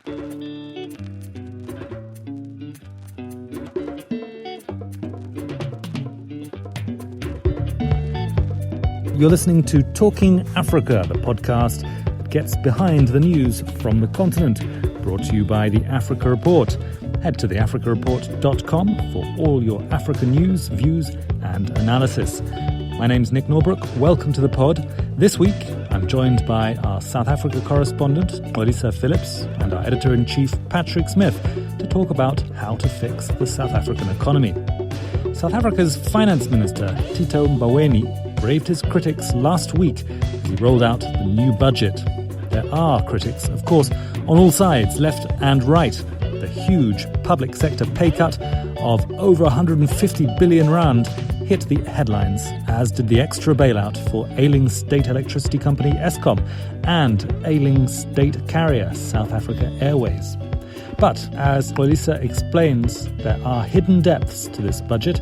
You're listening to Talking Africa, the podcast that gets behind the news from the continent, brought to you by the Africa Report. Head to theafricareport.com for all your African news, views and analysis. My name's Nick Norbrook. Welcome to the pod. This week, I'm joined by our South Africa correspondent, Melissa Phillips, and our editor-in-chief, Patrick Smith, to talk about how to fix the South African economy. South Africa's Finance Minister, Tito Mboweni, braved his critics last week as he rolled out the new budget. There are critics, of course, on all sides, left and right. The huge public sector pay cut of over 150 billion rand hit the headlines, as did the extra bailout for ailing state electricity company Eskom and ailing state carrier South Africa Airways. But as Melissa explains, there are hidden depths to this budget,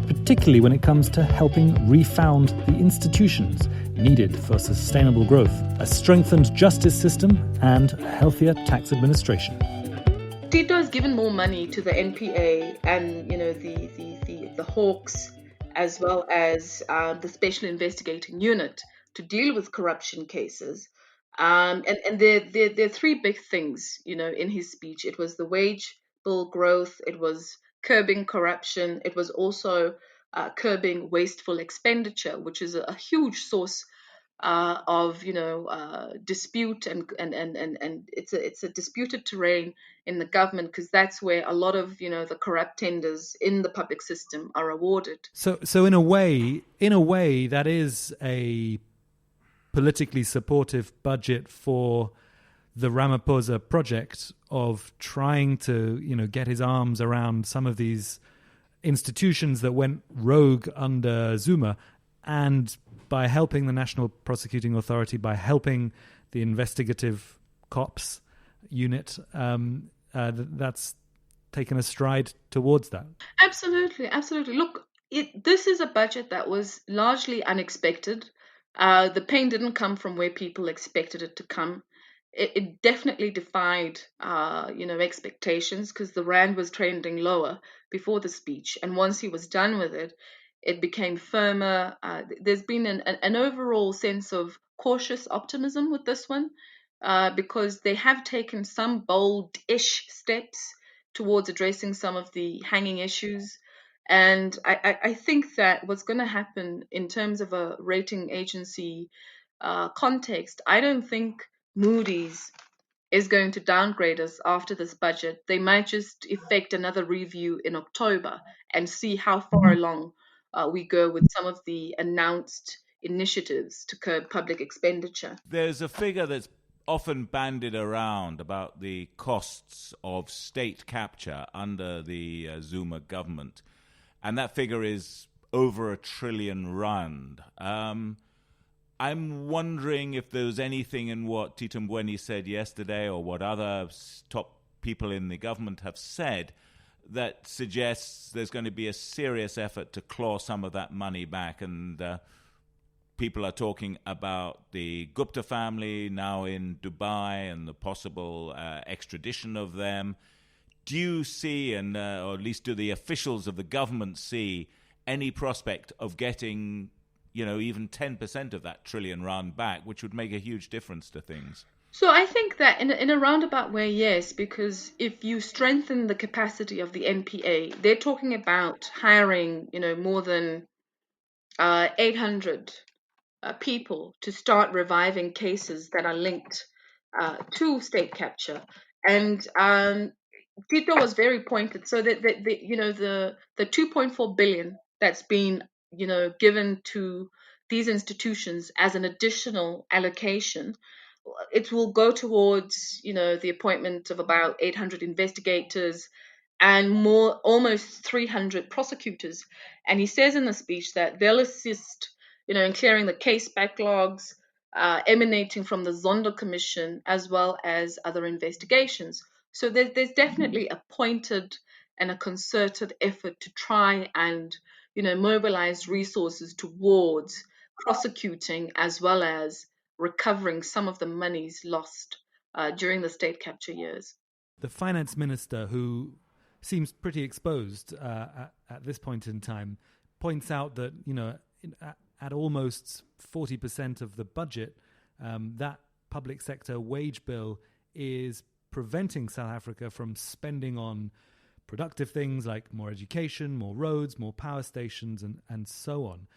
particularly when it comes to helping refound the institutions needed for sustainable growth, a strengthened justice system and a healthier tax administration. Tito has given more money to the NPA and the Hawks, as well as the Special Investigating Unit to deal with corruption cases. And there are three big things, in his speech. It was the wage bill growth, it was curbing corruption, it was also curbing wasteful expenditure, which is a huge source of dispute and it's a disputed terrain in the government, because that's where a lot of the corrupt tenders in the public system are awarded. So in a way that is a politically supportive budget for the Ramaphosa project of trying to get his arms around some of these institutions that went rogue under Zuma, and by helping the National Prosecuting Authority, by helping the investigative cops unit, that's taken a stride towards that. Absolutely. Look, this is a budget that was largely unexpected. The pain didn't come from where people expected it to come. It definitely defied, expectations, because the rand was trending lower before the speech, and once he was done with it, it became firmer. There's been an overall sense of cautious optimism with this one, because they have taken some bold-ish steps towards addressing some of the hanging issues. And I think that what's going to happen in terms of a rating agency context, I don't think Moody's is going to downgrade us after this budget. They might just effect another review in October and see how far along we go with some of the announced initiatives to curb public expenditure. There's a figure that's often bandied around about the costs of state capture under the Zuma government, and that figure is over R1 trillion. I'm wondering if there's anything in what Tito Mboweni said yesterday or what other top people in the government have said that suggests there's going to be a serious effort to claw some of that money back. And people are talking about the Gupta family now in Dubai and the possible extradition of them. Do you see, or at least do the officials of the government see, any prospect of getting even 10% of that trillion rand back, which would make a huge difference to things? So I think that in a roundabout way, yes, because if you strengthen the capacity of the NPA, they're talking about hiring, more than 800 people to start reviving cases that are linked to state capture. And Tito was very pointed. So that the 2.4 billion that's been given to these institutions as an additional allocation, it will go towards, the appointment of about 800 investigators and almost 300 prosecutors. And he says in the speech that they'll assist, in clearing the case backlogs emanating from the Zondo Commission, as well as other investigations. So there's definitely a pointed and a concerted effort to try and mobilize resources towards prosecuting as well as recovering some of the monies lost during the state capture years. The finance minister, who seems pretty exposed at this point in time, points out that, at almost 40% of the budget, that public sector wage bill is preventing South Africa from spending on productive things like more education, more roads, more power stations, and so on.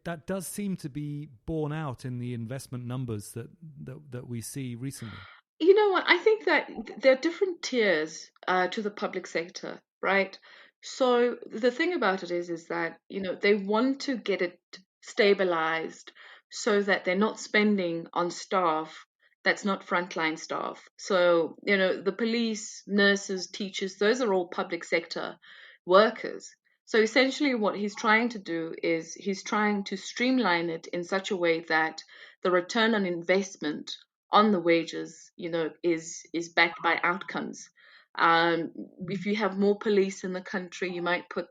That does seem to be borne out in the investment numbers that we see recently. You know what? I think that there are different tiers to the public sector, right? So the thing about it is that, they want to get it stabilized so that they're not spending on staff that's not frontline staff. So, the police, nurses, teachers, those are all public sector workers. So essentially what he's trying to do is he's trying to streamline it in such a way that the return on investment on the wages, is backed by outcomes. If you have more police in the country, you might put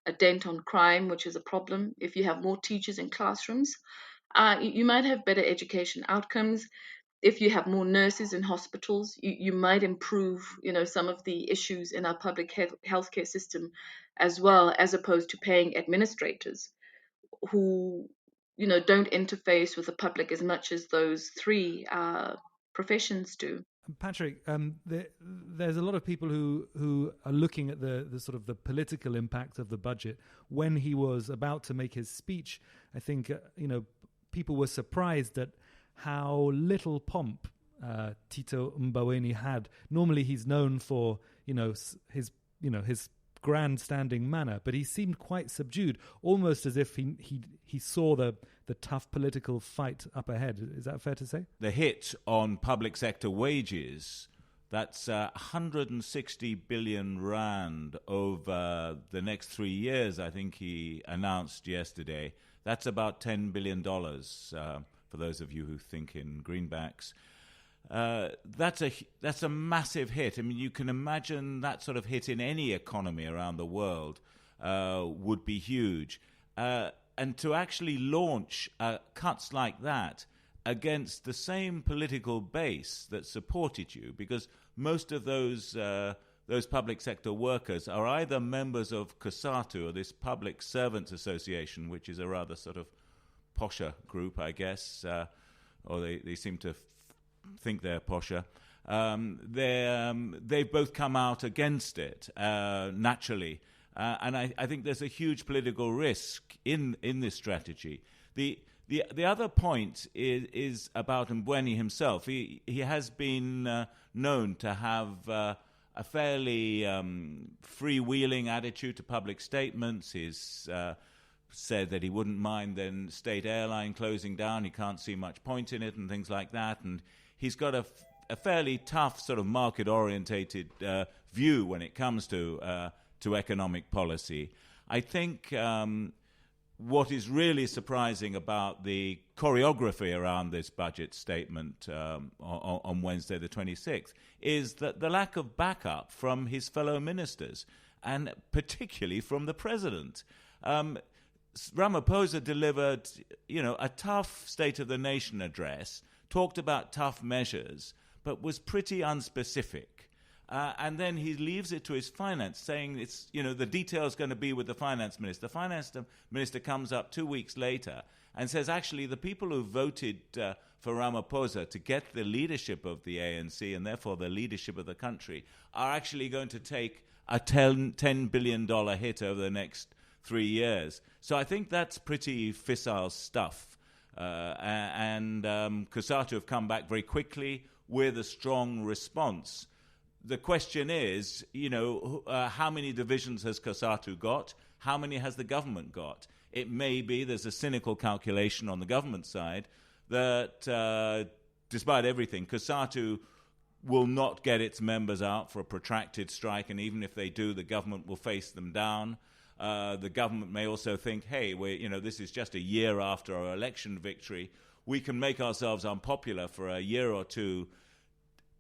a dent on crime, which is a problem. If you have more teachers in classrooms, you might have better education outcomes. If you have more nurses in hospitals, you might improve, some of the issues in our public healthcare system as well, as opposed to paying administrators who don't interface with the public as much as those three professions do. Patrick, there's a lot of people who are looking at the sort of the political impact of the budget. When he was about to make his speech, I think people were surprised at how little pomp Tito Mboweni had. Normally, he's known for his grandstanding manner, but he seemed quite subdued, almost as if he saw the tough political fight up ahead. Is that fair to say? The hit on public sector wages, that's 160 billion rand over the next 3 years, I think he announced yesterday. That's about $10 billion, for those of you who think in greenbacks. That's a massive hit. I mean, you can imagine that sort of hit in any economy around the world would be huge. And to actually launch cuts like that against the same political base that supported you, because most of those public sector workers are either members of COSATU, or this Public Servants Association, which is a rather sort of posher group, I guess, or they seem to think they're posher. They've both come out against it naturally, and I think there's a huge political risk in this strategy. The other point is about Mboweni himself. He has been known to have a fairly freewheeling attitude to public statements. He's said that he wouldn't mind then state airline closing down. He can't see much point in it and things like that. And he's got a fairly tough sort of market-orientated view when it comes to economic policy. I think what is really surprising about the choreography around this budget statement on Wednesday the 26th is that the lack of backup from his fellow ministers, and particularly from the president. Ramaphosa delivered, a tough State of the Nation address, talked about tough measures, but was pretty unspecific. And then he leaves it to his finance, saying it's, the detail's going to be with the finance minister. The finance minister comes up 2 weeks later and says, actually, the people who voted for Ramaphosa to get the leadership of the ANC and therefore the leadership of the country are actually going to take a $10 billion hit over the next 3 years. So I think that's pretty fissile stuff. And COSATU have come back very quickly with a strong response. The question is, how many divisions has COSATU got? How many has the government got? It may be there's a cynical calculation on the government side that despite everything, COSATU will not get its members out for a protracted strike, and even if they do, the government will face them down. The government may also think, hey, this is just a year after our election victory. We can make ourselves unpopular for a year or two,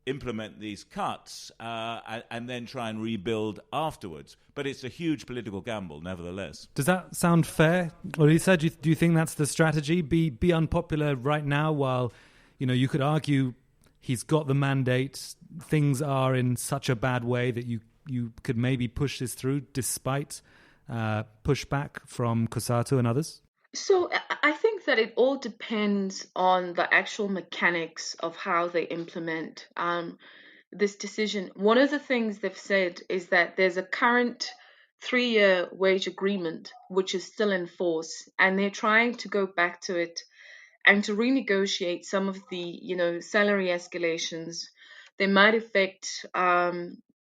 implement these cuts, and then try and rebuild afterwards. But it's a huge political gamble, nevertheless. Does that sound fair? Or Lisa, do you think that's the strategy? Be unpopular right now while, you could argue he's got the mandate. Things are in such a bad way that you could maybe push this through despite pushback from COSATU and others? So I think that it all depends on the actual mechanics of how they implement this decision. One of the things they've said is that there's a current 3-year wage agreement which is still in force, and they're trying to go back to it and to renegotiate some of the salary escalations. They might affect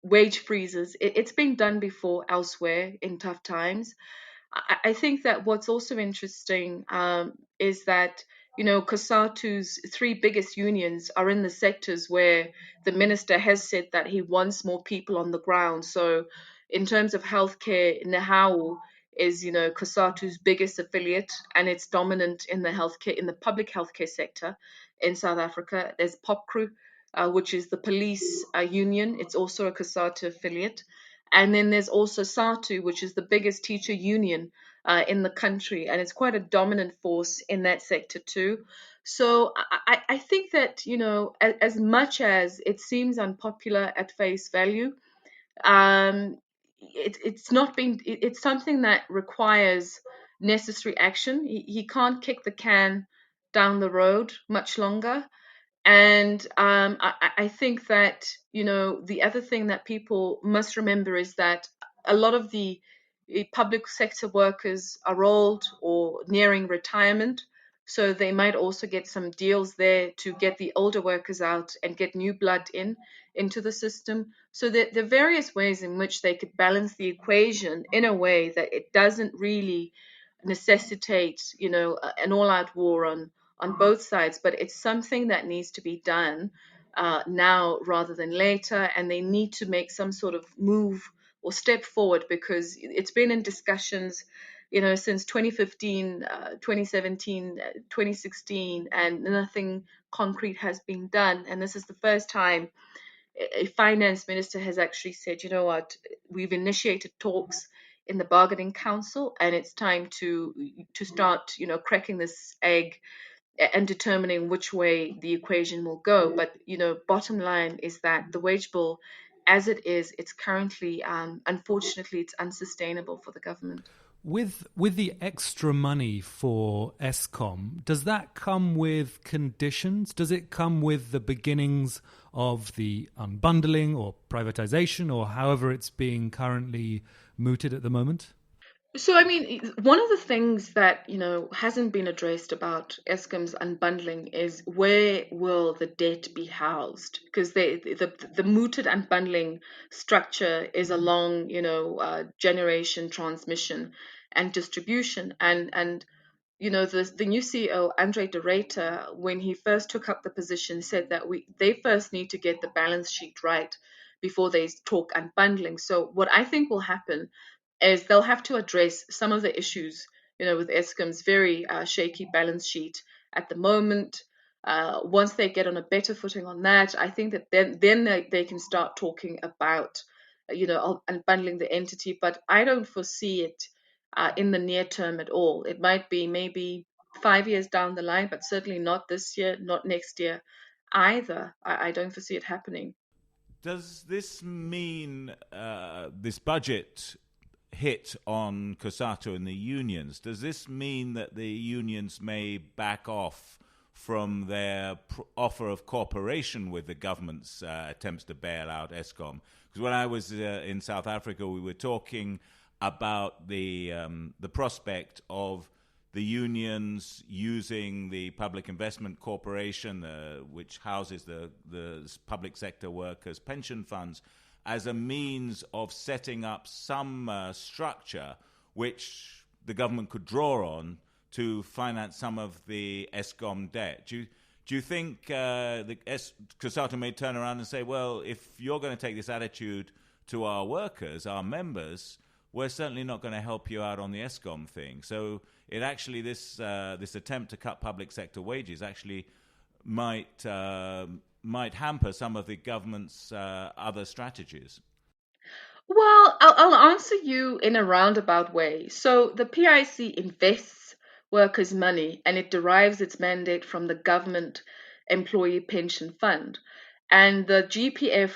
wage freezes. It's been done before elsewhere in tough times. I think that what's also interesting is that COSATU's 3 biggest unions are in the sectors where the minister has said that he wants more people on the ground. So, in terms of healthcare, Nahau is COSATU's biggest affiliate, and it's dominant in the public healthcare sector in South Africa. There's POPCRU, which is the police union. It's also a COSATU affiliate. And then there's also SATU, which is the biggest teacher union in the country, and it's quite a dominant force in that sector too. So I think that, as much as it seems unpopular at face value, um, it's something that requires necessary action. He can't kick the can down the road much longer. And I think that, the other thing that people must remember is that a lot of the public sector workers are old or nearing retirement. So they might also get some deals there to get the older workers out and get new blood into the system. So there are various ways in which they could balance the equation in a way that it doesn't really necessitate, an all-out war on both sides, but it's something that needs to be done now rather than later, and they need to make some sort of move or step forward because it's been in discussions, since 2015, 2017, 2016, and nothing concrete has been done. And this is the first time a finance minister has actually said, you know what, we've initiated talks in the bargaining council, and it's time to start, cracking this egg and determining which way the equation will go. But bottom line is that the wage bill, as it is, it's currently, unfortunately, it's unsustainable for the government. With the extra money for Eskom, does that come with conditions? Does it come with the beginnings of the unbundling or privatization, or however it's being currently mooted at the moment? So, I mean, one of the things that, hasn't been addressed about Eskom's unbundling is where will the debt be housed? Because the mooted unbundling structure is along, generation transmission and distribution. And the new CEO, Andre de Ruyter, when he first took up the position, said that they first need to get the balance sheet right before they talk unbundling. So what I think will happen is they'll have to address some of the issues, with Eskom's very shaky balance sheet at the moment. Once they get on a better footing on that, I think that then they can start talking about, unbundling the entity. But I don't foresee it in the near term at all. It might be maybe 5 years down the line, but certainly not this year, not next year either. I don't foresee it happening. Does this mean this budget hit on COSATU and the unions? Does this mean that the unions may back off from their offer of cooperation with the government's attempts to bail out Eskom? Because when I was in South Africa, we were talking about the prospect of the unions using the Public Investment Corporation, which houses the public sector workers' pension funds, as a means of setting up some structure which the government could draw on to finance some of the Eskom debt. Do you think COSATU may turn around and say, well, if you're going to take this attitude to our workers, our members, we're certainly not going to help you out on the Eskom thing? So it actually, this attempt to cut public sector wages actually might hamper some of the government's other strategies. Well, I'll answer you in a roundabout way. So the PIC invests workers' money, and it derives its mandate from the government employee pension fund. And the GPF